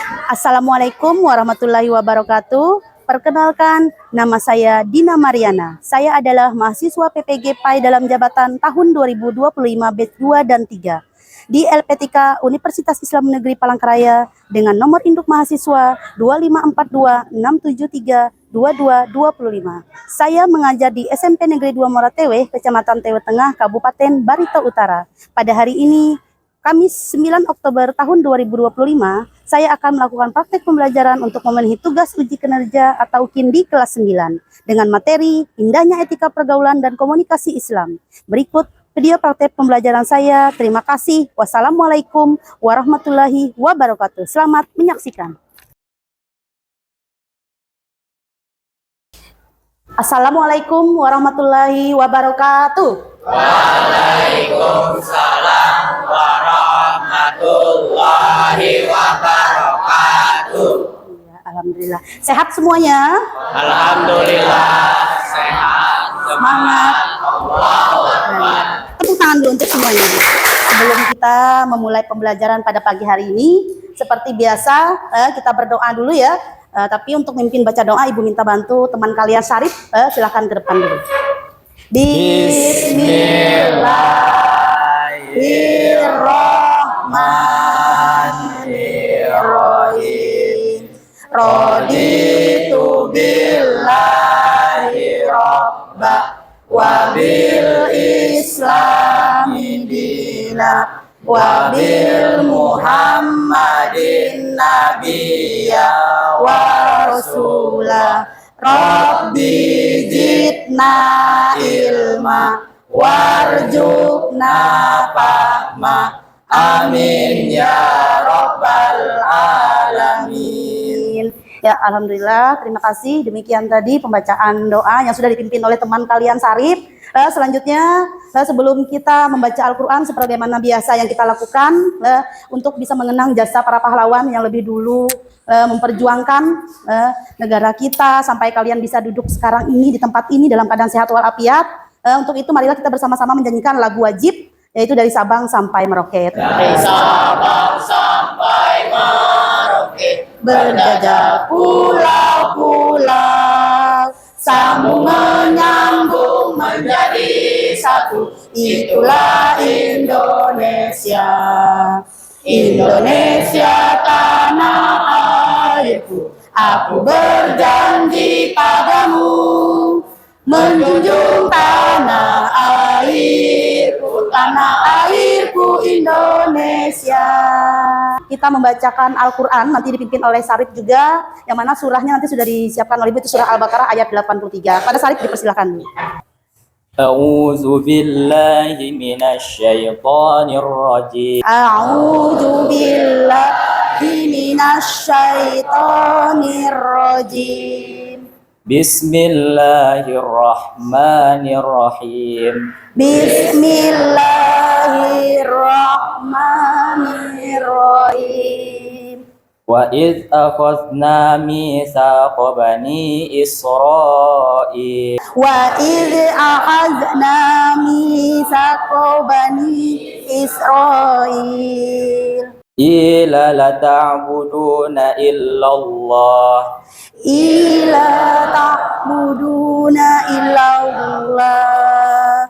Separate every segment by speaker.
Speaker 1: Assalamualaikum warahmatullahi wabarakatuh. Perkenalkan, nama saya Dina Mariana. Saya adalah mahasiswa PPG PAI dalam jabatan tahun 2025 batch 2 dan 3 di LPTK Universitas Islam Negeri Palangkaraya dengan nomor induk mahasiswa 254267322225. Saya mengajar di SMP Negeri 2 Moratewe, Kecamatan Tewe Tengah, Kabupaten Barito Utara. Pada hari ini, Kamis 9 Oktober tahun 2025, saya akan melakukan praktek pembelajaran untuk memenuhi tugas uji kinerja atau UKIN di kelas 9 dengan materi Indahnya Etika Pergaulan dan Komunikasi Islam. Berikut video praktek pembelajaran saya. Terima kasih. Wassalamualaikum warahmatullahi wabarakatuh. Selamat menyaksikan. Assalamualaikum warahmatullahi wabarakatuh.
Speaker 2: Waalaikumsalam warahmatullahi wabarakatuh.
Speaker 1: Ya, alhamdulillah. Sehat semuanya?
Speaker 2: Alhamdulillah sehat.
Speaker 1: Semangat.
Speaker 2: Allahu Akbar.
Speaker 1: Tepuk tangan dulu untuk semuanya. Sebelum kita memulai pembelajaran pada pagi hari ini, seperti biasa kita berdoa dulu ya. Tapi untuk memimpin baca doa, Ibu minta bantu teman kalian Syarif. Silakan ke depan dulu. Bismillahirrahmanirrahim. Raditu billahi rabba wa bil islami dina wa bil muhammadin nabiyya wa rasulah. Rabbi zidna ilma warjukna fahma. Amin ya rabbal alamin. Ya, alhamdulillah, terima kasih. Demikian tadi pembacaan doa yang sudah dipimpin oleh teman kalian Syarif. Selanjutnya, sebelum kita membaca Al-Quran sebagaimana biasa yang kita lakukan, untuk bisa mengenang jasa para pahlawan yang lebih dulu memperjuangkan negara kita sampai kalian bisa duduk sekarang ini di tempat ini dalam keadaan sehat walafiat. Untuk itu marilah kita bersama-sama menyanyikan lagu wajib, yaitu dari Sabang sampai Merauke.
Speaker 2: Dari Sabang sampai Merauke
Speaker 1: Berjajah pulau-pulau, sambung menyambung menjadi satu. Itulah Indonesia. Indonesia tanah airku, aku berjanji padamu menjunjung tanah airku, tanah airku Indonesia. Kita membacakan Al-Quran, nanti dipimpin oleh Syarif juga, yang mana surahnya nanti sudah disiapkan oleh Ibu, itu surah Al-Baqarah ayat 83. Pada Syarif dipersilakan.
Speaker 2: A'udzu billahi minasyaitonir rajim.
Speaker 1: A'udzu billahi minasyaitonir rajim.
Speaker 2: Bismillahirrahmanirrahim.
Speaker 1: Bismillahirrahmanirrahim.
Speaker 2: Wa idz akhadna mitsaqa bani Israil.
Speaker 1: Wa idz akhadna mitsaqa bani Israil.
Speaker 2: Ila la ta'buduna illallah.
Speaker 1: Ila ta'buduna illallah.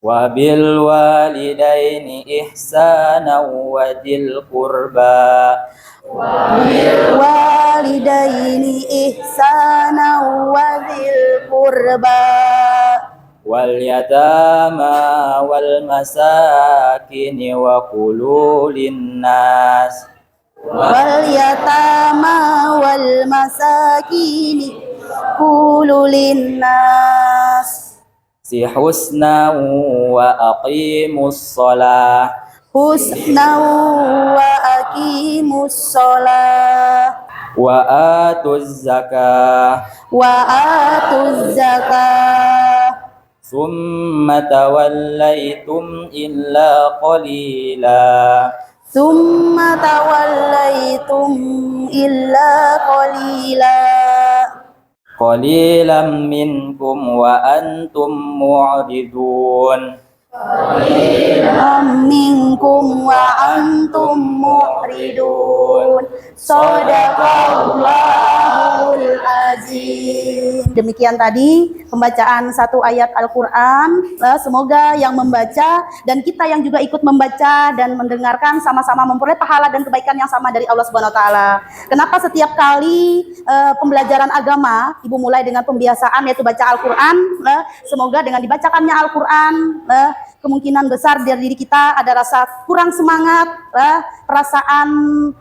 Speaker 2: Wa bil walidaini ihsana wa dzil qurba.
Speaker 1: Wa bil walidaini ihsana wa dzil qurba.
Speaker 2: Wal yatama wal masakin wa qulu linnas.
Speaker 1: Wal yatama wal masakin qulu linnas.
Speaker 2: Si husna wa aqimus shalah.
Speaker 1: Husna wa aqimus shalah.
Speaker 2: Wa atuz zakah.
Speaker 1: Wa atuz zakah.
Speaker 2: Summa tawallaitum illa qalila.
Speaker 1: Summa tawallaitum illa qalila.
Speaker 2: Qalilan minkum wa antum mu'ridun.
Speaker 1: minkum wa antum mu'ridun. Shadaqallahul azim. Demikian tadi pembacaan satu ayat Al-Quran. Semoga yang membaca dan kita yang juga ikut membaca dan mendengarkan sama-sama memperoleh pahala dan kebaikan yang sama dari Allah Subhanahu wa taala. Kenapa setiap kali pembelajaran agama Ibu mulai dengan pembiasaan yaitu baca Al-Quran, semoga dengan dibacakannya Al-Quran kemungkinan besar dari diri kita ada rasa kurang semangat, perasaan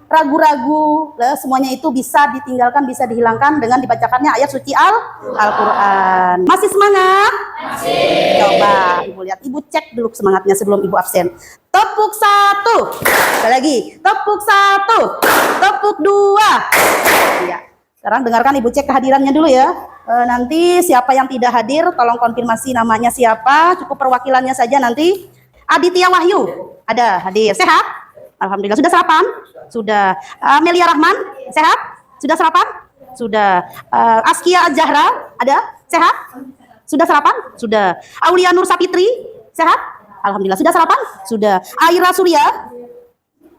Speaker 1: ragu-ragu, semuanya itu bisa ditinggalkan, bisa dihilangkan dengan dibacakannya ayat suci Al-Quran. Masih semangat? Masih. Coba Ibu lihat, Ibu cek dulu semangatnya sebelum Ibu absen. Tepuk satu, sekali lagi, tepuk satu, tepuk dua. Ya. Sekarang dengarkan Ibu cek kehadirannya dulu ya. Nanti siapa yang tidak hadir, tolong konfirmasi namanya siapa, cukup perwakilannya saja nanti. Aditya Wahyu, ada hadir, sehat? Alhamdulillah. Sudah sarapan? Sudah. Melia Rahman, sehat? Sudah sarapan? Sudah. Askia Zahra, ada? Sehat? Sudah sarapan? Sudah. Aulia Nur Sapitri, sehat? Alhamdulillah. Sudah sarapan? Sudah. Aira Surya,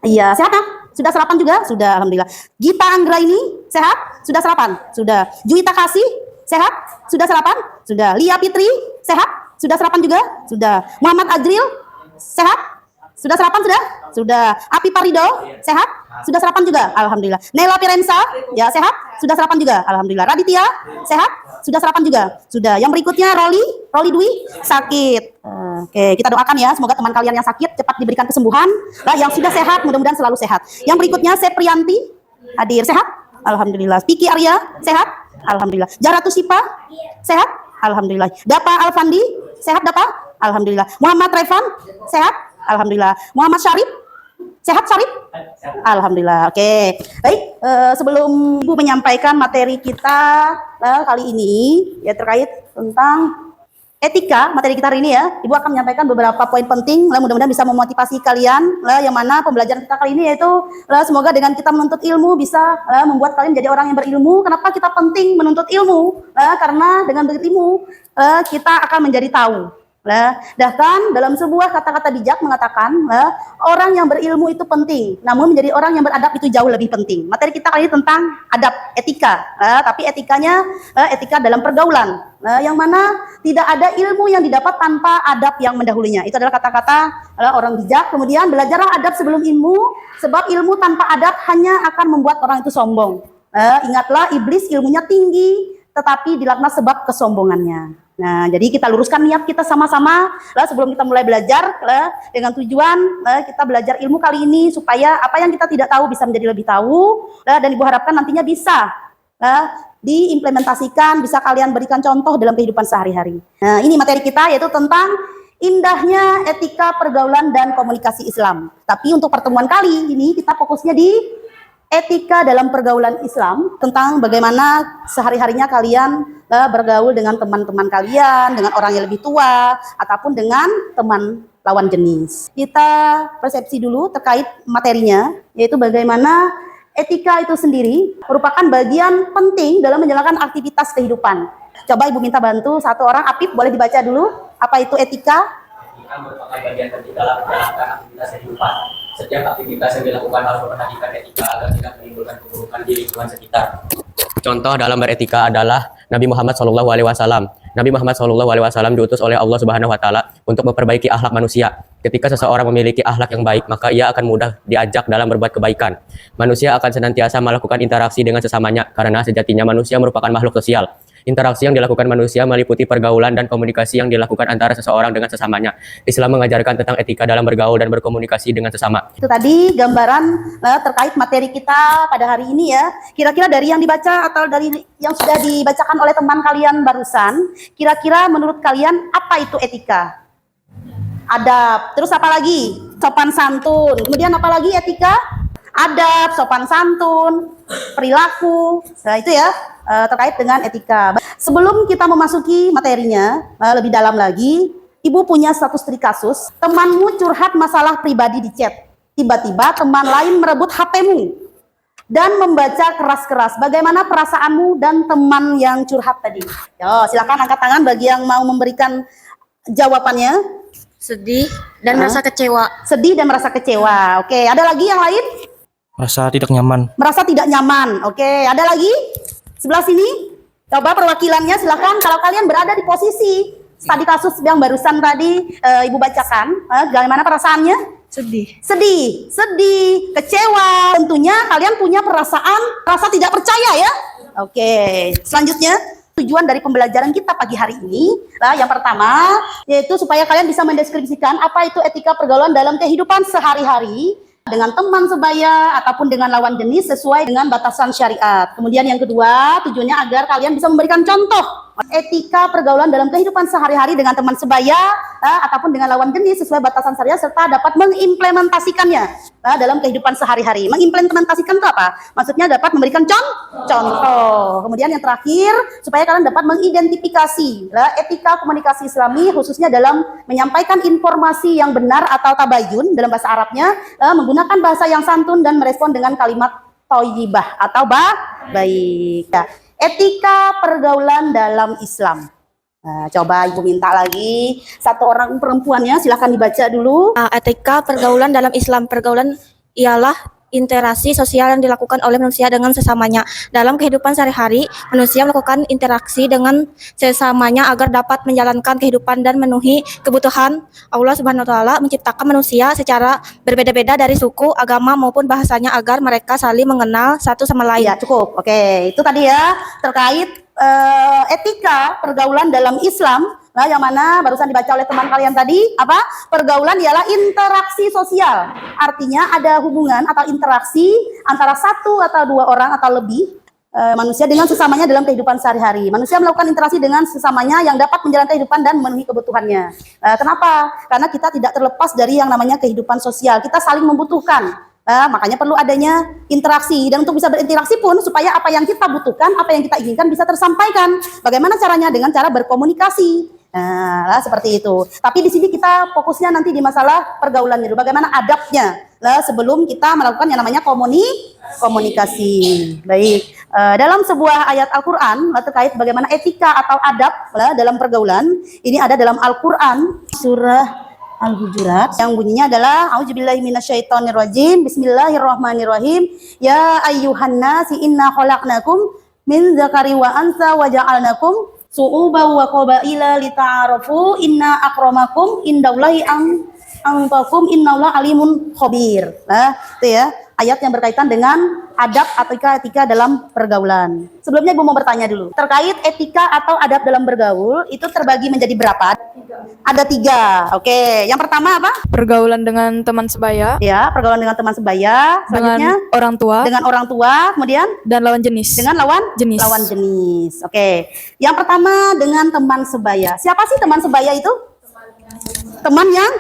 Speaker 1: iya, sehat ya? Sudah sarapan juga? Sudah, alhamdulillah. Gita Anggraini, sehat? Sudah sarapan? Sudah. Juwita Kasih, sehat? Sudah sarapan? Sudah. Lia Fitri, sehat? Sudah sarapan juga? Sudah. Muhammad Ajril, sehat? Sudah sarapan sudah? Sudah. Api Parido, sehat? Sudah sarapan juga? Alhamdulillah. Nela Pirensa, ya sehat? Sudah sarapan juga? Alhamdulillah. Raditya, sehat? Sudah sarapan juga? Sudah. Yang berikutnya Roli Dwi, sakit. Oke, kita doakan ya, semoga teman kalian yang sakit cepat diberikan kesembuhan. Yang sudah sehat, mudah-mudahan selalu sehat. Yang berikutnya Seprianti, hadir, sehat? Alhamdulillah. Piki Arya, sehat? Alhamdulillah. Jaratu Sipa, sehat? Alhamdulillah. Dapa Alfandi, sehat Dapa? Alhamdulillah. Muhammad Revan, sehat? Alhamdulillah. Muhammad Syarif, sehat Syarif? Alhamdulillah. Oke. Baik, sebelum Ibu menyampaikan materi kita kali ini ya terkait tentang etika, materi kita hari ini ya, Ibu akan menyampaikan beberapa poin penting, mudah-mudahan bisa memotivasi kalian, yang mana pembelajaran kita kali ini yaitu semoga dengan kita menuntut ilmu bisa membuat kalian menjadi orang yang berilmu. Kenapa kita penting menuntut ilmu? Karena dengan berilmu kita akan menjadi tahu. Bahkan dalam sebuah kata-kata bijak mengatakan orang yang berilmu itu penting, namun menjadi orang yang beradab itu jauh lebih penting. Materi kita kali ini tentang adab, etika, tapi etikanya etika dalam pergaulan, yang mana tidak ada ilmu yang didapat tanpa adab yang mendahulunya. Itu adalah kata-kata orang bijak. Kemudian belajarlah adab sebelum ilmu, sebab ilmu tanpa adab hanya akan membuat orang itu sombong. Ingatlah iblis ilmunya tinggi, tetapi dilaknat sebab kesombongannya. Nah, jadi kita luruskan niat kita sama-sama sebelum kita mulai belajar dengan tujuan kita belajar ilmu kali ini supaya apa yang kita tidak tahu bisa menjadi lebih tahu dan Ibu harapkan nantinya bisa diimplementasikan, bisa kalian berikan contoh dalam kehidupan sehari-hari. Nah, ini materi kita yaitu tentang indahnya etika pergaulan dan komunikasi Islam. Tapi untuk pertemuan kali ini kita fokusnya di etika dalam pergaulan Islam, tentang bagaimana sehari-harinya kalian bergaul dengan teman-teman kalian, dengan orang yang lebih tua, ataupun dengan teman lawan jenis. Kita persepsi dulu terkait materinya, yaitu bagaimana etika itu sendiri merupakan bagian penting dalam menjalankan aktivitas kehidupan. Coba Ibu minta bantu satu orang, Apip boleh dibaca dulu, apa itu etika?
Speaker 3: Etika merupakan bagian penting dalam menjalankan aktivitas kehidupan. Setiap aktivitas yang dilakukan harus memperhatikan etika agar tidak menimbulkan keburukan di lingkungan sekitar. Contoh dalam beretika adalah Nabi Muhammad SAW. Nabi Muhammad SAW diutus oleh Allah Subhanahu Wa Taala untuk memperbaiki akhlak manusia. Ketika seseorang memiliki akhlak yang baik, maka ia akan mudah diajak dalam berbuat kebaikan. Manusia akan senantiasa melakukan interaksi dengan sesamanya karena sejatinya manusia merupakan makhluk sosial. Interaksi yang dilakukan manusia meliputi pergaulan dan komunikasi yang dilakukan antara seseorang dengan sesamanya. Islam mengajarkan tentang etika dalam bergaul dan berkomunikasi dengan sesama.
Speaker 1: Itu tadi gambaran terkait materi kita pada hari ini ya. Kira-kira dari yang dibaca atau dari yang sudah dibacakan oleh teman kalian barusan, kira-kira menurut kalian apa itu etika? Adab, terus apa lagi? Sopan santun. Kemudian apa lagi etika? Adab, sopan santun, perilaku. Nah, itu ya terkait dengan etika. Sebelum kita memasuki materinya lebih dalam lagi, Ibu punya satu studi kasus, temanmu curhat masalah pribadi di chat. Tiba-tiba teman lain merebut HP-mu dan membaca keras-keras. Bagaimana perasaanmu dan teman yang curhat tadi? Yo, silakan angkat tangan bagi yang mau memberikan jawabannya.
Speaker 4: Sedih dan merasa kecewa.
Speaker 1: Sedih dan merasa kecewa. Oke, ada lagi yang lain?
Speaker 5: Rasa tidak nyaman.
Speaker 1: Merasa tidak nyaman. Oke, ada lagi? Sebelah sini. Coba perwakilannya silahkan. Kalau kalian berada di posisi tadi kasus yang barusan tadi Ibu bacakan, bagaimana perasaannya? Sedih, kecewa. Tentunya kalian punya perasaan rasa tidak percaya ya. Oke, selanjutnya tujuan dari pembelajaran kita pagi hari ini, yang pertama yaitu supaya kalian bisa mendeskripsikan apa itu etika pergaulan dalam kehidupan sehari-hari dengan teman sebaya ataupun dengan lawan jenis sesuai dengan batasan syariat. Kemudian yang kedua, tujuannya agar kalian bisa memberikan contoh etika pergaulan dalam kehidupan sehari-hari dengan teman sebaya ataupun dengan lawan jenis sesuai batasan syariat serta dapat mengimplementasikannya dalam kehidupan sehari-hari. Mengimplementasikan itu apa? Maksudnya dapat memberikan contoh. Kemudian yang terakhir, supaya kalian dapat mengidentifikasi etika komunikasi Islami khususnya dalam menyampaikan informasi yang benar atau tabayun dalam bahasa Arabnya, menggunakan bahasa yang santun dan merespon dengan kalimat thayyibah atau baik. Ya. Etika pergaulan dalam Islam. Nah, coba Ibu minta lagi satu orang perempuannya, silahkan dibaca dulu.
Speaker 4: Etika pergaulan dalam Islam. Pergaulan ialah interaksi sosial yang dilakukan oleh manusia dengan sesamanya. Dalam kehidupan sehari-hari, manusia melakukan interaksi dengan sesamanya agar dapat menjalankan kehidupan dan memenuhi kebutuhan. Allah Subhanahu wa taala menciptakan manusia secara berbeda-beda dari suku, agama maupun bahasanya agar mereka saling mengenal satu sama lain.
Speaker 1: Ya, cukup. Oke, itu tadi ya terkait etika pergaulan dalam Islam. Nah, yang mana barusan dibaca oleh teman kalian tadi, apa? Pergaulan ialah interaksi sosial. Artinya ada hubungan atau interaksi antara satu atau dua orang atau lebih manusia dengan sesamanya dalam kehidupan sehari-hari. Manusia melakukan interaksi dengan sesamanya yang dapat menjalankan kehidupan dan memenuhi kebutuhannya. Kenapa? Karena kita tidak terlepas dari yang namanya kehidupan sosial. Kita saling membutuhkan. Makanya perlu adanya interaksi, dan untuk bisa berinteraksi pun supaya apa yang kita butuhkan, apa yang kita inginkan bisa tersampaikan. Bagaimana caranya? Dengan cara berkomunikasi. Nah, seperti itu. Tapi di sini kita fokusnya nanti di masalah pergaulan dulu. Bagaimana adabnya sebelum kita melakukan yang namanya komunikasi. Baik. Dalam sebuah ayat Al-Quran terkait bagaimana etika atau adab dalam pergaulan, ini ada dalam Al-Quran surah Al-Hujurat yang bunyinya adalah A'udzubillahi minasyaitonirrajim. Bismillahirrahmanirrahim. Ya ayyuhan nasi inna khalaqnakum min dzakari wa unsa wa ja'alnakum su'uban wa qabaila lita'arafu inna akramakum indallahi anfaqakum innallaha alimun khabir. Nah, itu ya ayat yang berkaitan dengan adab atau etika dalam pergaulan. Sebelumnya Ibu mau bertanya dulu. Terkait etika atau adab dalam bergaul itu terbagi menjadi berapa? Ada 3. Oke, yang pertama apa?
Speaker 6: Pergaulan dengan teman sebaya,
Speaker 1: Ya, pergaulan dengan teman sebaya. Selanjutnya
Speaker 6: dengan orang tua,
Speaker 1: dengan orang tua, kemudian
Speaker 6: dan lawan jenis.
Speaker 1: dengan lawan jenis. Oke. Yang pertama dengan teman sebaya. Siapa sih teman sebaya itu? Teman yang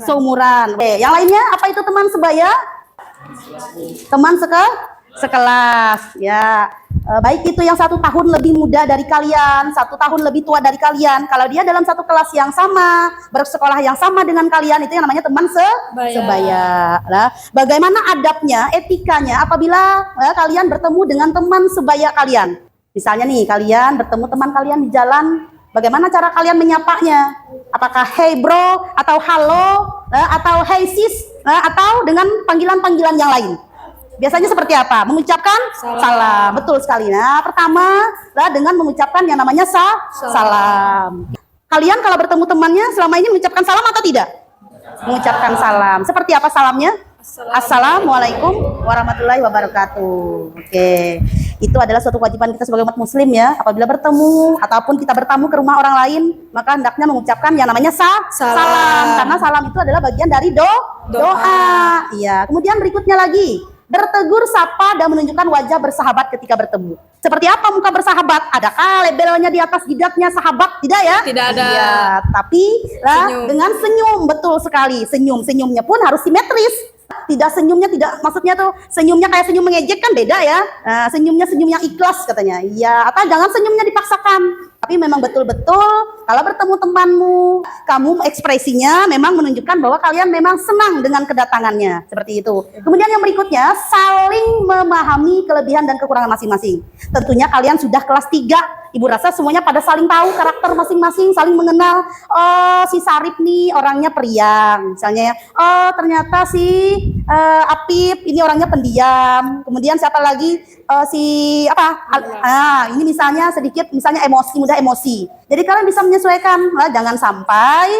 Speaker 1: seumuran. Oke, yang lainnya apa itu teman sebaya? Teman sekelas. Ya. Baik itu yang 1 tahun lebih muda dari kalian, 1 tahun lebih tua dari kalian. Kalau dia dalam satu kelas yang sama, bersekolah yang sama dengan kalian, itu yang namanya teman sebaya. Nah, bagaimana adabnya, etikanya apabila kalian bertemu dengan teman sebaya kalian? Misalnya nih, kalian bertemu teman kalian di jalan, bagaimana cara kalian menyapanya? Apakah hey bro, atau halo, atau hey sis, atau dengan panggilan-panggilan yang lain? Biasanya seperti apa? Mengucapkan salam. Betul sekali. Nah, pertama dengan mengucapkan yang namanya salam. Kalian kalau bertemu temannya selama ini mengucapkan salam atau tidak? Mengucapkan salam. Seperti apa salamnya? Assalamualaikum warahmatullahi wabarakatuh. Oke. Itu adalah suatu kewajiban kita sebagai umat muslim ya. Apabila bertemu ataupun kita bertamu ke rumah orang lain, maka hendaknya mengucapkan yang namanya salam. Karena salam itu adalah bagian dari doa. Iya. Kemudian berikutnya lagi, bertegur sapa dan menunjukkan wajah bersahabat ketika bertemu. Seperti apa muka bersahabat? Adakah labelnya di atas jidatnya sahabat? Tidak ya?
Speaker 6: Tidak ada.
Speaker 1: Iya, tapi dengan senyum, betul sekali. Senyumnya pun harus simetris. Tidak senyumnya, tidak maksudnya tuh senyumnya kayak senyum mengejek kan beda ya. Nah, senyum yang ikhlas katanya. Iya, atau jangan senyumnya dipaksakan. Tapi memang betul-betul kalau bertemu temanmu, kamu ekspresinya memang menunjukkan bahwa kalian memang senang dengan kedatangannya. Seperti itu. Kemudian yang berikutnya, saling memahami kelebihan dan kekurangan masing-masing. Tentunya kalian sudah kelas 3 Ibu rasa semuanya pada saling tahu karakter masing-masing, saling mengenal. Oh, si Sarip nih orangnya periang, misalnya ya. Oh, ternyata si Apip ini orangnya pendiam. Kemudian siapa lagi? Si apa? Ini misalnya sedikit, misalnya emosi, mudah emosi. Jadi kalian bisa menyesuaikan. Jangan sampai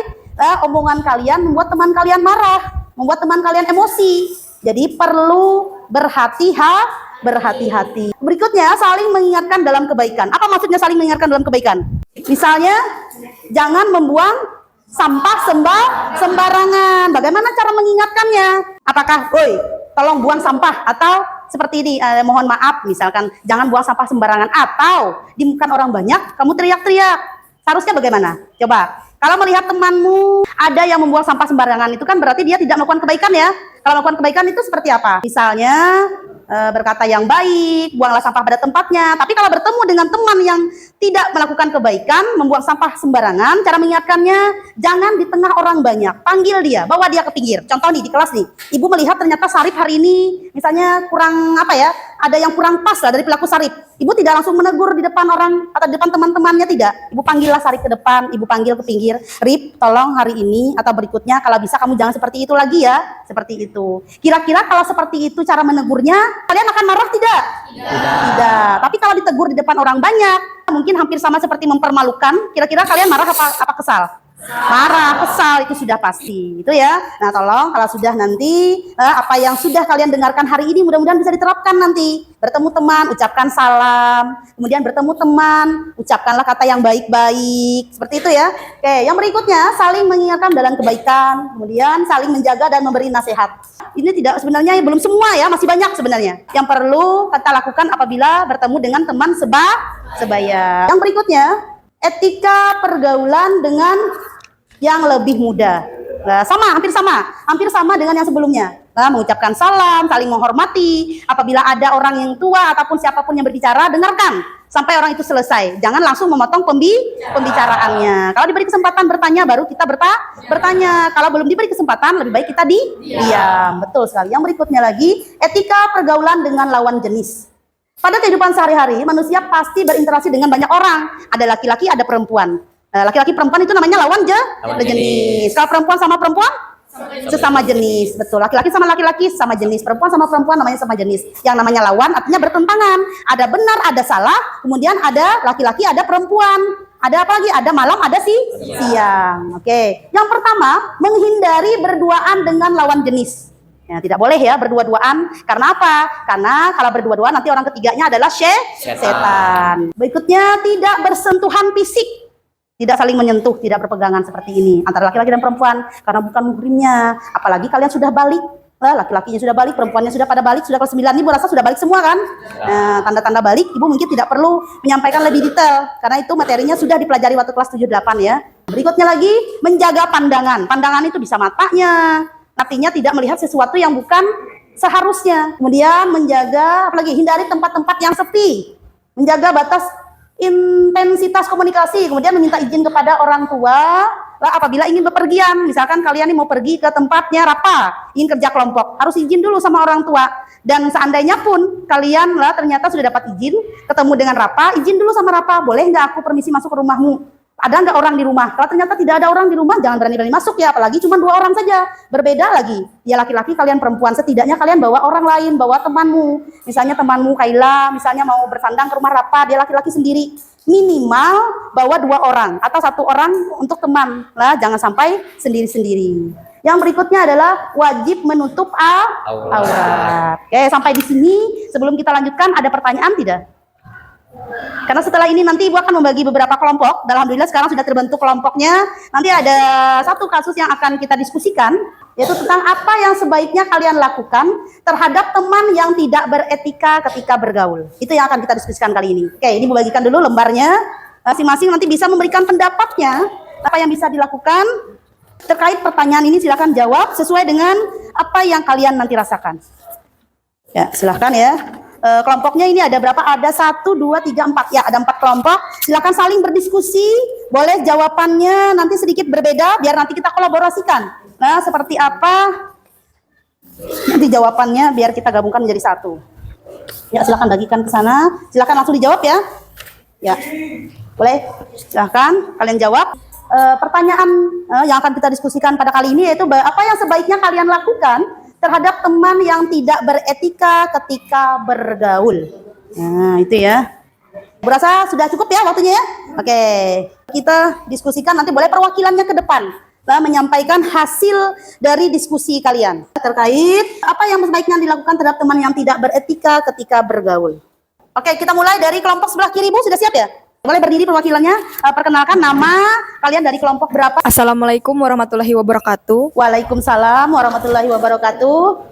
Speaker 1: omongan kalian membuat teman kalian marah, membuat teman kalian emosi. Jadi perlu berhati-hati. Berikutnya, saling mengingatkan dalam kebaikan. Apa maksudnya saling mengingatkan dalam kebaikan? Misalnya, jangan membuang sampah sembarangan. Bagaimana cara mengingatkannya? Apakah, woi, tolong buang sampah, atau seperti ini, mohon maaf, misalkan jangan buang sampah sembarangan, atau ditemukan orang banyak, kamu teriak-teriak. Seharusnya bagaimana? Coba. Kalau melihat temanmu ada yang membuang sampah sembarangan, itu kan berarti dia tidak melakukan kebaikan ya. Kalau melakukan kebaikan itu seperti apa? Misalnya berkata yang baik, buanglah sampah pada tempatnya. Tapi kalau bertemu dengan teman yang tidak melakukan kebaikan, membuang sampah sembarangan, cara mengingatkannya, jangan di tengah orang banyak. Panggil dia, bawa dia ke pinggir. Contoh nih, di kelas nih, ibu melihat ternyata Sarip hari ini, misalnya kurang apa ya, ada yang kurang pas lah dari perilaku Sarip. Ibu tidak langsung menegur di depan orang atau di depan teman-temannya, tidak. Ibu panggillah Sarip ke depan, ibu panggil ke pinggir. Rip, tolong hari ini atau berikutnya kalau bisa kamu jangan seperti itu lagi ya. Seperti itu. Kira-kira kalau seperti itu cara menegurnya, kalian akan marah tidak? Tidak. Tapi kalau ditegur di depan orang banyak, mungkin hampir sama seperti mempermalukan. Kira-kira kalian marah apa kesal? Marah, kesal, itu sudah pasti. Itu ya. Nah, tolong kalau sudah nanti apa yang sudah kalian dengarkan hari ini mudah-mudahan bisa diterapkan nanti. Bertemu teman, ucapkan salam. Kemudian bertemu teman, ucapkanlah kata yang baik-baik. Seperti itu ya. Oke, yang berikutnya saling mengingatkan dalam kebaikan, kemudian saling menjaga dan memberi nasihat. Ini tidak sebenarnya belum semua ya, masih banyak sebenarnya yang perlu kita lakukan apabila bertemu dengan teman sebaya. Yang berikutnya, etika pergaulan dengan yang lebih muda. Nah, hampir sama dengan yang sebelumnya. Nah, mengucapkan salam, saling menghormati. Apabila ada orang yang tua ataupun siapapun yang berbicara, dengarkan sampai orang itu selesai. Jangan langsung memotong pembicaraannya. Kalau diberi kesempatan bertanya, baru kita bertanya. Kalau belum diberi kesempatan, lebih baik kita diam. Betul sekali. Yang berikutnya lagi, etika pergaulan dengan lawan jenis. Pada kehidupan sehari-hari, manusia pasti berinteraksi dengan banyak orang. Ada laki-laki, ada perempuan. Laki-laki perempuan itu namanya lawan jenis. Kalau perempuan sama perempuan, sesama jenis. Betul. Laki-laki sama laki-laki sama jenis. Perempuan sama perempuan namanya sama jenis. Yang namanya lawan artinya bertentangan. Ada benar, ada salah. Kemudian ada laki-laki, ada perempuan. Ada apa lagi? Ada malam, ada siang. Oke. Yang pertama, menghindari berduaan dengan lawan jenis. Ya, tidak boleh ya berdua-duaan. Karena apa? Karena kalau berdua-duaan nanti orang ketiganya adalah setan. Berikutnya, tidak bersentuhan fisik. Tidak saling menyentuh, tidak berpegangan seperti ini antara laki-laki dan perempuan karena bukan muhrimnya. Apalagi kalian sudah balik, laki-lakinya sudah balik, perempuannya sudah pada balik, sudah kelas 9, ibu rasa sudah balik semua kan? Tanda-tanda balik, ibu mungkin tidak perlu menyampaikan lebih detail karena itu materinya sudah dipelajari waktu kelas 7-8 ya. Berikutnya lagi, menjaga pandangan. Pandangan itu bisa matanya, artinya tidak melihat sesuatu yang bukan seharusnya. Kemudian menjaga, apalagi hindari tempat-tempat yang sepi, menjaga batas intensitas komunikasi, kemudian meminta izin kepada orang tua apabila ingin bepergian. Misalkan kalian ini mau pergi ke tempatnya Rapa, ingin kerja kelompok, harus izin dulu sama orang tua. Dan seandainya pun kalian ternyata sudah dapat izin ketemu dengan Rapa, izin dulu sama Rapa, boleh nggak aku permisi masuk ke rumahmu? Ada nggak orang di rumah? Kalau ternyata tidak ada orang di rumah, jangan berani-berani masuk ya, apalagi cuma 2 orang saja. Berbeda lagi, ya laki-laki kalian perempuan, setidaknya kalian bawa orang lain, bawa temanmu. Misalnya temanmu Kaila, misalnya mau bersandang ke rumah Rapa, dia laki-laki sendiri. Minimal bawa 2 orang atau 1 orang untuk teman lah, jangan sampai sendiri-sendiri. Yang berikutnya adalah wajib menutup aurat. Oke, sampai di sini sebelum kita lanjutkan ada pertanyaan tidak? Karena setelah ini nanti ibu akan membagi beberapa kelompok. Alhamdulillah sekarang sudah terbentuk kelompoknya. Nanti ada 1 kasus yang akan kita diskusikan, yaitu tentang apa yang sebaiknya kalian lakukan terhadap teman yang tidak beretika ketika bergaul. Itu yang akan kita diskusikan kali ini. Oke, ini bagikan dulu lembarnya. Masing-masing nanti bisa memberikan pendapatnya, apa yang bisa dilakukan terkait pertanyaan ini. Silakan jawab sesuai dengan apa yang kalian nanti rasakan. Ya, silakan ya. Kelompoknya ini ada berapa? Ada 1, 2, 3, 4. Ya, ada 4 kelompok. Silakan saling berdiskusi. Boleh jawabannya nanti sedikit berbeda, biar nanti kita kolaborasikan. Nah, seperti apa nanti jawabannya, biar kita gabungkan menjadi 1. Ya, silakan bagikan ke sana. Silakan langsung dijawab ya. Ya, boleh. Silahkan kalian jawab. Pertanyaan yang akan kita diskusikan pada kali ini yaitu apa yang sebaiknya kalian lakukan terhadap teman yang tidak beretika ketika bergaul. Nah, itu ya. Berasa sudah cukup ya waktunya ya? Oke, kita diskusikan nanti boleh perwakilannya ke depan menyampaikan hasil dari diskusi kalian terkait apa yang sebaiknya dilakukan terhadap teman yang tidak beretika ketika bergaul. Oke, kita mulai dari kelompok sebelah kiri, Bu. Sudah siap ya? Boleh berdiri perwakilannya. Perkenalkan nama kalian dari kelompok berapa?
Speaker 6: Assalamualaikum warahmatullahi wabarakatuh.
Speaker 1: Waalaikumsalam warahmatullahi wabarakatuh.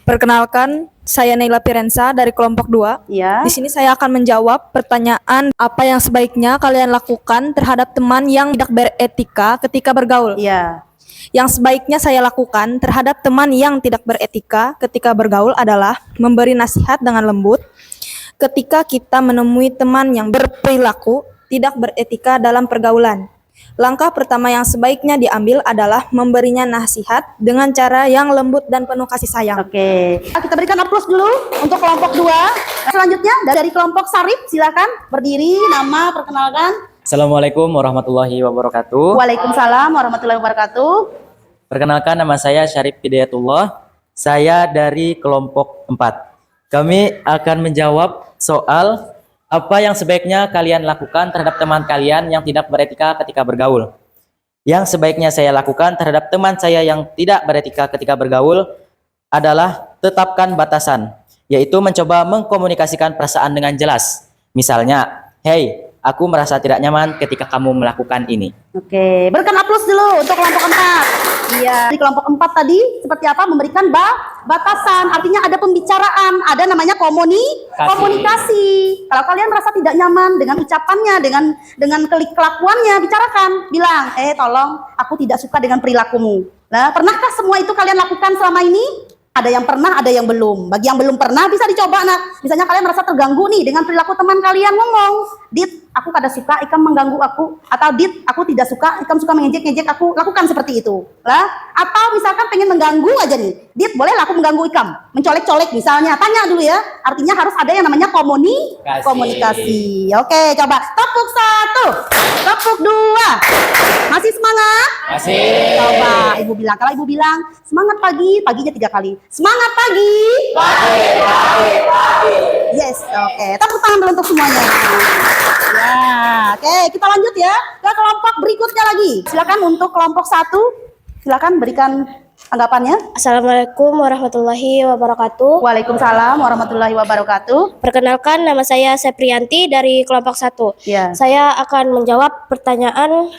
Speaker 6: Perkenalkan, saya Naila Pirensa dari kelompok 2.
Speaker 1: Ya.
Speaker 6: Di sini saya akan menjawab pertanyaan apa yang sebaiknya kalian lakukan terhadap teman yang tidak beretika ketika bergaul.
Speaker 1: Iya.
Speaker 6: Yang sebaiknya saya lakukan terhadap teman yang tidak beretika ketika bergaul adalah memberi nasihat dengan lembut ketika kita menemui teman yang berperilaku tidak beretika dalam pergaulan. Langkah pertama yang sebaiknya diambil adalah memberinya nasihat dengan cara yang lembut dan penuh kasih sayang.
Speaker 1: Oke. Kita berikan aplaus dulu untuk kelompok 2. Selanjutnya dari kelompok Sarip, silakan berdiri, nama, perkenalkan.
Speaker 2: Assalamualaikum warahmatullahi wabarakatuh.
Speaker 1: Waalaikumsalam warahmatullahi wabarakatuh.
Speaker 2: Perkenalkan, nama saya Syarif Hidayatullah. Saya dari kelompok 4. Kami akan menjawab soal apa yang sebaiknya kalian lakukan terhadap teman kalian yang tidak beretika ketika bergaul. Yang sebaiknya saya lakukan terhadap teman saya yang tidak beretika ketika bergaul adalah tetapkan batasan, yaitu mencoba mengkomunikasikan perasaan dengan jelas. Misalnya, hey, aku merasa tidak nyaman ketika kamu melakukan ini.
Speaker 1: Oke, berikan aplaus dulu untuk kelompok 4. Iya, di kelompok 4 tadi seperti apa? Memberikan batasan, artinya ada pembicaraan, ada namanya komunikasi. Kalau kalian merasa tidak nyaman dengan ucapannya, dengan kelakuannya, bicarakan, bilang, tolong, aku tidak suka dengan perilakumu. Nah, pernahkah semua itu kalian lakukan selama ini? Ada yang pernah, ada yang belum. Bagi yang belum pernah bisa dicoba, nak. Misalnya kalian merasa terganggu nih dengan perilaku teman kalian, ngomong, Dit, aku kada suka ikam mengganggu aku. Atau Dit, aku tidak suka ikam suka mengejek-ngejek aku. Lakukan seperti itu. Lah, atau misalkan pengen mengganggu aja nih. Dit, boleh aku mengganggu ikam? Mencolek-colek misalnya. Tanya dulu ya. Artinya harus ada yang namanya komunikasi. Oke, coba. Tepuk 1. Tepuk 2. Masih semangat?
Speaker 2: Masih.
Speaker 1: Coba ibu bilang, kalau ibu bilang semangat pagi, paginya 3 kali. Semangat pagi. Pagi. Yes, oke. Tepuk tangan dulu untuk semuanya. Ya, oke. Kita lanjut ya ke kelompok berikutnya lagi. Silakan untuk kelompok 1. Silakan berikan tanggapannya.
Speaker 7: Assalamualaikum warahmatullahi wabarakatuh.
Speaker 1: Waalaikumsalam warahmatullahi wabarakatuh.
Speaker 7: Perkenalkan, nama saya Seprianti dari kelompok 1.
Speaker 1: Ya.
Speaker 7: Saya akan menjawab pertanyaan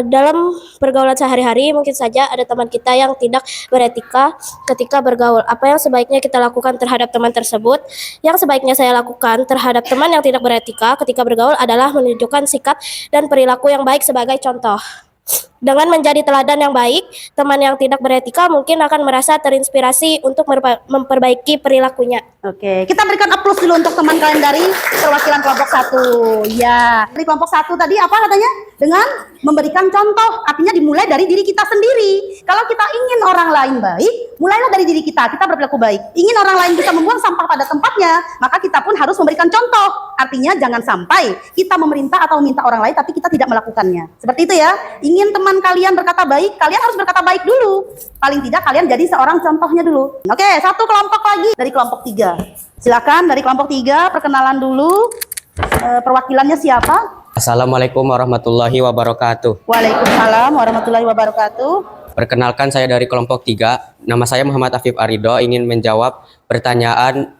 Speaker 7: dalam pergaulan sehari-hari. Mungkin saja ada teman kita yang tidak beretika ketika bergaul. Apa yang sebaiknya kita lakukan terhadap teman tersebut? Yang sebaiknya saya lakukan terhadap teman yang tidak beretika ketika bergaul adalah menunjukkan sikap dan perilaku yang baik sebagai contoh. Dengan menjadi teladan yang baik, teman yang tidak beretika mungkin akan merasa terinspirasi untuk memperbaiki perilakunya.
Speaker 1: Oke, kita berikan aplaus dulu untuk teman kalian dari perwakilan kelompok 1. Ya, dari kelompok 1 tadi apa katanya? Dengan memberikan contoh, artinya dimulai dari diri kita sendiri. Kalau kita ingin orang lain baik, mulailah dari diri kita berperilaku baik. Ingin orang lain bisa membuang sampah pada tempatnya, maka kita pun harus memberikan contoh. Artinya jangan sampai kita memerintah atau meminta orang lain tapi kita tidak melakukannya. Seperti itu ya. Ingin teman kalian berkata baik, kalian harus berkata baik dulu. Paling tidak kalian jadi seorang contohnya dulu. Oke, satu kelompok lagi dari kelompok 3. Silakan dari kelompok 3 perkenalan dulu. Perwakilannya siapa?
Speaker 3: Assalamualaikum warahmatullahi wabarakatuh.
Speaker 1: Waalaikumsalam warahmatullahi wabarakatuh.
Speaker 3: Perkenalkan, saya dari kelompok 3. Nama saya Muhammad Afif Arido, ingin menjawab pertanyaan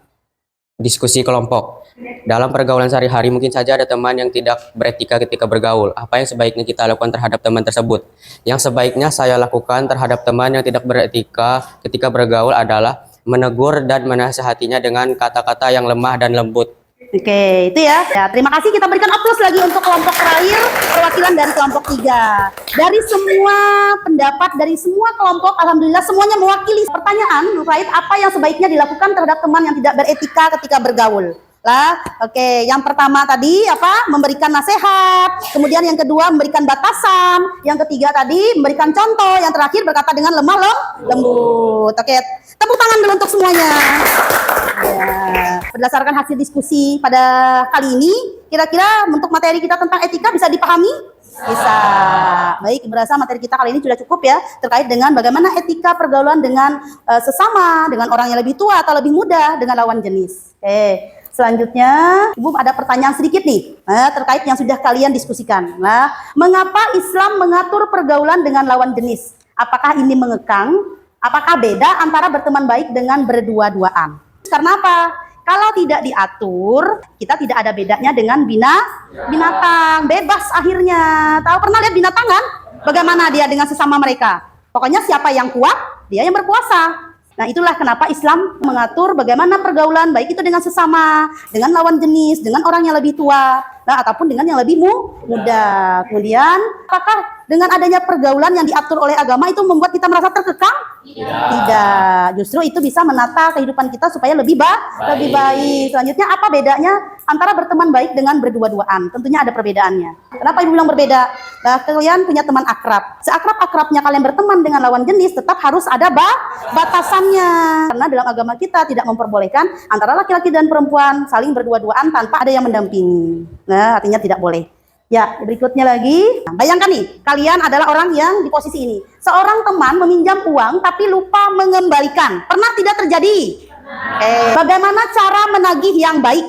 Speaker 3: diskusi kelompok. Dalam pergaulan sehari-hari mungkin saja ada teman yang tidak beretika ketika bergaul. Apa yang sebaiknya kita lakukan terhadap teman tersebut? Yang sebaiknya saya lakukan terhadap teman yang tidak beretika ketika bergaul adalah menegur dan menasihatinya dengan kata-kata yang lemah dan lembut.
Speaker 1: Oke, itu ya. Terima kasih, kita berikan aplaus lagi untuk kelompok terakhir, perwakilan dari kelompok 3. Dari semua pendapat, dari semua kelompok, alhamdulillah semuanya mewakili pertanyaan terkait apa yang sebaiknya dilakukan terhadap teman yang tidak beretika ketika bergaul. Lah, oke, yang pertama tadi apa? Memberikan nasihat, kemudian yang kedua memberikan batasan, yang ketiga tadi memberikan contoh, yang terakhir berkata dengan lemah lembut. Oke, tepuk tangan dulu untuk semuanya. Ya, berdasarkan hasil diskusi pada kali ini, Kira-kira untuk materi kita tentang etika bisa dipahami? Bisa. Baik, berasa materi kita kali ini sudah cukup ya, terkait dengan bagaimana etika pergaulan dengan sesama, dengan orang yang lebih tua atau lebih muda, dengan lawan jenis. Oke. Selanjutnya, Ibu ada pertanyaan sedikit nih, terkait yang sudah kalian diskusikan. Nah, mengapa Islam mengatur pergaulan dengan lawan jenis? Apakah ini mengekang? Apakah beda antara berteman baik dengan berdua-duaan? Karena apa? Kalau tidak diatur, kita tidak ada bedanya dengan binatang. Bebas akhirnya. Tahu pernah lihat binatang kan? Bagaimana dia dengan sesama mereka? Pokoknya siapa yang kuat, dia yang berkuasa. Nah, itulah kenapa Islam mengatur bagaimana pergaulan, baik itu dengan sesama, dengan lawan jenis, dengan orang yang lebih tua, nah, ataupun dengan yang lebih muda. Kemudian, apakah dengan adanya pergaulan yang diatur oleh agama itu membuat kita merasa terkekang? Tidak. Justru itu bisa menata kehidupan kita supaya lebih baik. Selanjutnya, apa bedanya antara berteman baik dengan berdua-duaan? Tentunya ada perbedaannya. Kenapa Ibu bilang berbeda? Nah, kalian punya teman akrab. Seakrab-akrabnya kalian berteman dengan lawan jenis, tetap harus ada batasannya. Karena dalam agama kita tidak memperbolehkan antara laki-laki dan perempuan saling berdua-duaan tanpa ada yang mendampingi. Nah, artinya tidak boleh. Ya, berikutnya lagi. Nah, bayangkan nih, kalian adalah orang yang di posisi ini. Seorang teman meminjam uang tapi lupa mengembalikan. Pernah tidak terjadi? Bagaimana cara menagih yang baik?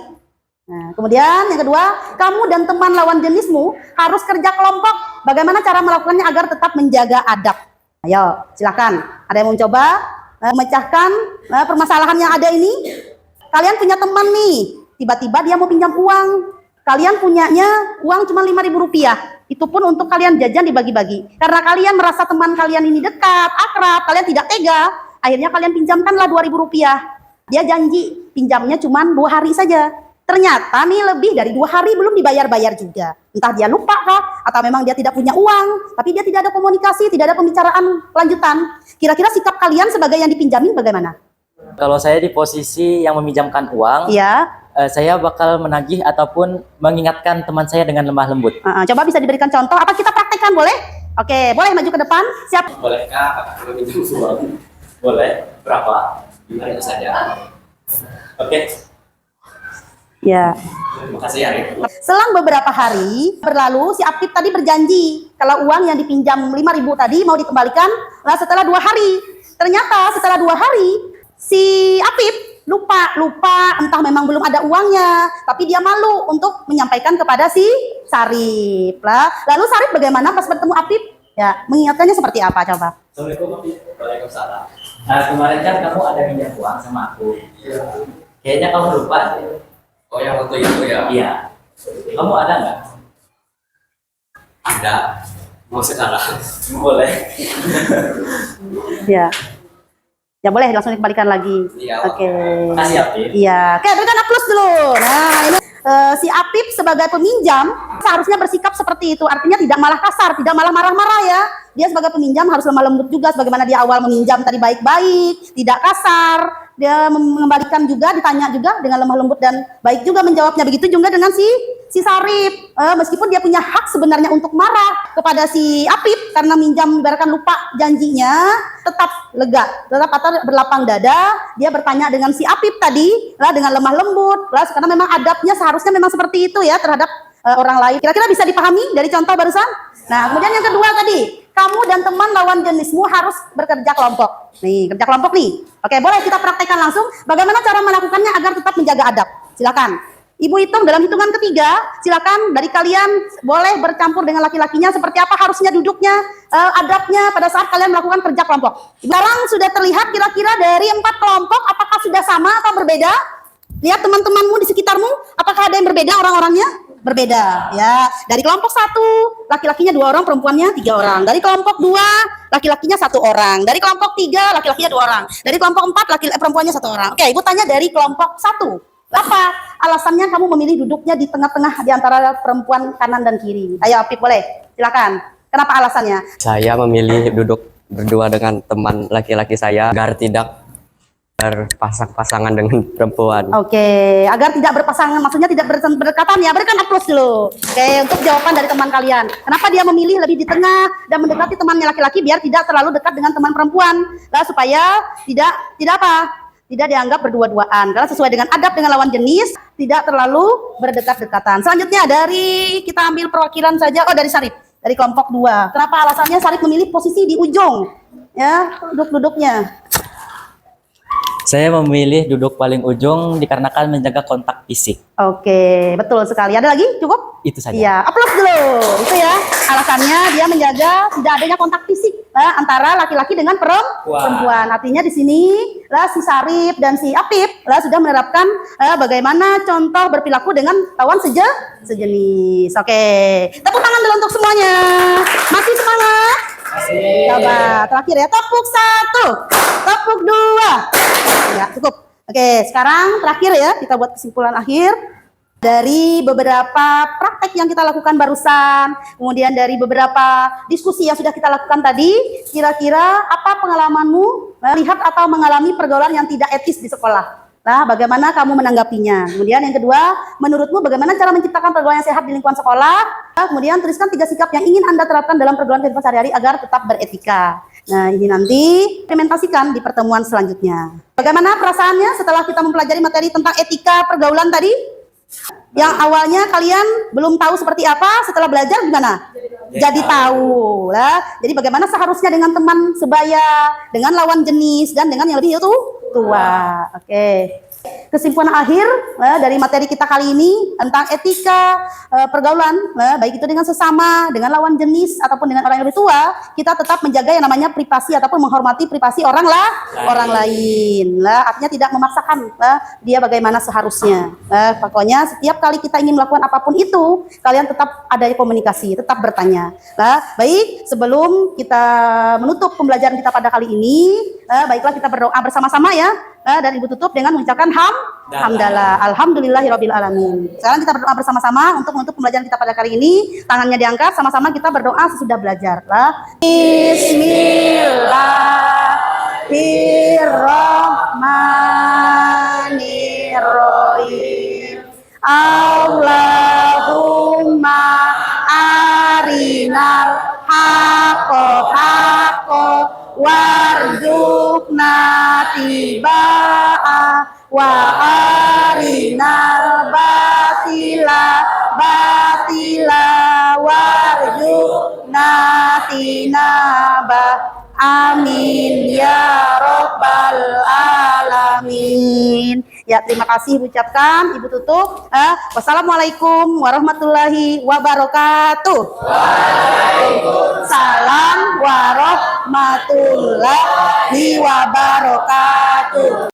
Speaker 1: Nah, kemudian yang kedua, kamu dan teman lawan jenismu harus kerja kelompok. Bagaimana cara melakukannya agar tetap menjaga adab? Ayo, silakan. Ada yang mau coba memecahkan permasalahan yang ada ini? Kalian punya teman nih, tiba-tiba dia mau pinjam uang. Kalian punyanya uang cuma Rp5.000. Itu pun untuk kalian jajan dibagi-bagi. Karena kalian merasa teman kalian ini dekat, akrab, kalian tidak tega. Akhirnya kalian pinjamkanlah Rp2.000. Dia janji pinjamnya cuma 2 hari saja. Ternyata nih lebih dari 2 hari belum dibayar-bayar juga. Entah dia lupa kah, atau memang dia tidak punya uang, tapi dia tidak ada komunikasi, tidak ada pembicaraan lanjutan. Kira-kira sikap kalian sebagai yang dipinjamin bagaimana?
Speaker 2: Kalau saya di posisi yang meminjamkan uang,
Speaker 1: Iya.
Speaker 2: Saya bakal menagih ataupun mengingatkan teman saya dengan lemah lembut.
Speaker 1: Coba bisa diberikan contoh, apa kita praktekkan, boleh? Oke, boleh maju ke depan. Siap.
Speaker 3: Bolehkah kakak meminjam uang?
Speaker 2: Boleh? Berapa?
Speaker 3: Gimana itu saja?
Speaker 2: Oke.
Speaker 1: Ya.
Speaker 3: Terima kasih ya, Rik.
Speaker 1: Selang beberapa hari berlalu, si Apip tadi berjanji kalau uang yang dipinjam 5.000 tadi mau dikembalikan setelah 2 hari. Ternyata setelah 2 hari si Apip lupa, entah memang belum ada uangnya, tapi dia malu untuk menyampaikan kepada si Sarip. Lalu Sarip bagaimana pas bertemu Apip? Ya, mengingatkannya seperti apa coba?
Speaker 2: Assalamualaikum. Waalaikumsalam. Kemarin kan kamu ada pinjam uang sama aku. Kayaknya kamu lupa.
Speaker 3: Oh, yang waktu itu ya?
Speaker 2: Iya. Kamu ada nggak?
Speaker 3: Ada. Mau sekarang?
Speaker 2: Boleh.
Speaker 1: Ya. Ya boleh langsung dikembalikan lagi.
Speaker 3: Iya.
Speaker 1: Oke.
Speaker 2: Makasih, Apip.
Speaker 1: Iya. Oke, berikan aplaus dulu. Nah, ini si Apip sebagai peminjam seharusnya bersikap seperti itu. Artinya tidak malah kasar, tidak malah marah-marah ya. Dia sebagai peminjam harus lemah lembut juga, sebagaimana dia awal meminjam tadi baik-baik, tidak kasar. Dia mengembalikan juga, ditanya juga dengan lemah lembut dan baik juga menjawabnya. Begitu juga dengan si Sarip. Meskipun dia punya hak sebenarnya untuk marah kepada si Apip karena minjam ibaratkan lupa janjinya, tetap lega, tetap berlapang dada. Dia bertanya dengan si Apip tadi dengan lemah lembut, karena memang adabnya seharusnya memang seperti itu ya terhadap orang lain. Kira-kira bisa dipahami dari contoh barusan? Nah, kemudian yang kedua tadi, kamu dan teman lawan jenismu harus bekerja kelompok. Nih, kerja kelompok nih. Oke, boleh kita praktekkan langsung. Bagaimana cara melakukannya agar tetap menjaga adab? Silakan. Ibu hitung dalam hitungan ketiga. Silakan dari kalian boleh bercampur dengan laki-lakinya seperti apa harusnya duduknya, adabnya pada saat kalian melakukan kerja kelompok. Sekarang sudah terlihat kira-kira dari 4 kelompok apakah sudah sama atau berbeda? Lihat teman-temanmu di sekitarmu, apakah ada yang berbeda orang-orangnya? Berbeda ya. Dari kelompok 1 laki-lakinya 2 orang, perempuannya 3 orang. Dari kelompok 2 laki-lakinya 1 orang. Dari kelompok 3 laki-lakinya 2 orang. Dari kelompok 4 perempuannya 1 orang. Oke, Ibu tanya dari kelompok 1. Apa alasannya kamu memilih duduknya di tengah-tengah di antara perempuan kanan dan kiri? Ayo Apip, boleh silakan. Kenapa alasannya?
Speaker 3: Saya memilih duduk berdua dengan teman laki-laki saya agar tidak berpasang-pasangan dengan perempuan.
Speaker 1: Oke, agar tidak berpasangan, maksudnya tidak berdekatan ya. Berikan aplaus dulu. Oke, untuk jawaban dari teman kalian. Kenapa dia memilih lebih di tengah dan mendekati temannya laki-laki biar tidak terlalu dekat dengan teman perempuan, supaya tidak apa? tidak dianggap berdua-duaan karena sesuai dengan adab dengan lawan jenis, tidak terlalu berdekat-dekatan. Selanjutnya dari kita ambil perwakilan saja, dari Syarif, dari kelompok 2. Kenapa alasannya Syarif memilih posisi di ujung? Ya, duduknya.
Speaker 2: Saya memilih duduk paling ujung dikarenakan menjaga kontak fisik.
Speaker 1: Oke, betul sekali. Ada lagi? Cukup?
Speaker 2: Itu saja.
Speaker 1: Iya, aplaus dulu. Itu ya, alasannya dia menjaga tidak adanya kontak fisik antara laki-laki dengan perempuan. Artinya di sini lah si Syarif dan si Apip lah sudah menerapkan bagaimana contoh berperilaku dengan lawan sejenis. Oke, tepuk tangan dulu untuk semuanya. Masih semangat? Coba terakhir ya, tepuk 1, tepuk 2. Ya, cukup. Oke, sekarang terakhir ya, kita buat kesimpulan akhir. Dari beberapa praktek yang kita lakukan barusan, kemudian dari beberapa diskusi yang sudah kita lakukan tadi, kira-kira apa pengalamanmu melihat atau mengalami pergaulan yang tidak etis di sekolah? Nah, bagaimana kamu menanggapinya? Kemudian yang kedua, menurutmu bagaimana cara menciptakan pergaulan yang sehat di lingkungan sekolah? Nah, kemudian tuliskan 3 sikap yang ingin Anda terapkan dalam pergaulan kehidupan sehari-hari agar tetap beretika. Nah, ini nanti implementasikan di pertemuan selanjutnya. Bagaimana perasaannya setelah kita mempelajari materi tentang etika pergaulan tadi? Yang awalnya kalian belum tahu seperti apa, setelah belajar gimana? Jadi tahu lah. Jadi bagaimana seharusnya dengan teman sebaya, dengan lawan jenis, dan dengan yang lebih tua. Oke. Kesimpulan akhir dari materi kita kali ini tentang etika pergaulan, baik itu dengan sesama, dengan lawan jenis ataupun dengan orang yang lebih tua, kita tetap menjaga yang namanya privasi ataupun menghormati privasi orang lain. Artinya tidak memaksakan dia bagaimana seharusnya. Pokoknya setiap kali kita ingin melakukan apapun itu, kalian tetap ada komunikasi, tetap bertanya. Baik, sebelum kita menutup pembelajaran kita pada kali ini, baiklah kita berdoa bersama-sama ya. Dan Ibu tutup dengan mengucapkan hamdalah, alhamdulillahirabbil alamin. Sekarang kita berdoa bersama-sama untuk menutup pembelajaran kita pada kali ini. Tangannya diangkat, sama-sama kita berdoa sesudah belajar. Bismillahirrahmanirrahim. Allahumma arinal haqqo warzuqna tibaa wa arinal batila warzuqna tinaba. Amin ya rabbal alamin. Ya, terima kasih ucapkan Ibu tutup. Wassalamualaikum warahmatullahi wabarakatuh. Waalaikumsalam warahmatullahi wabarakatuh.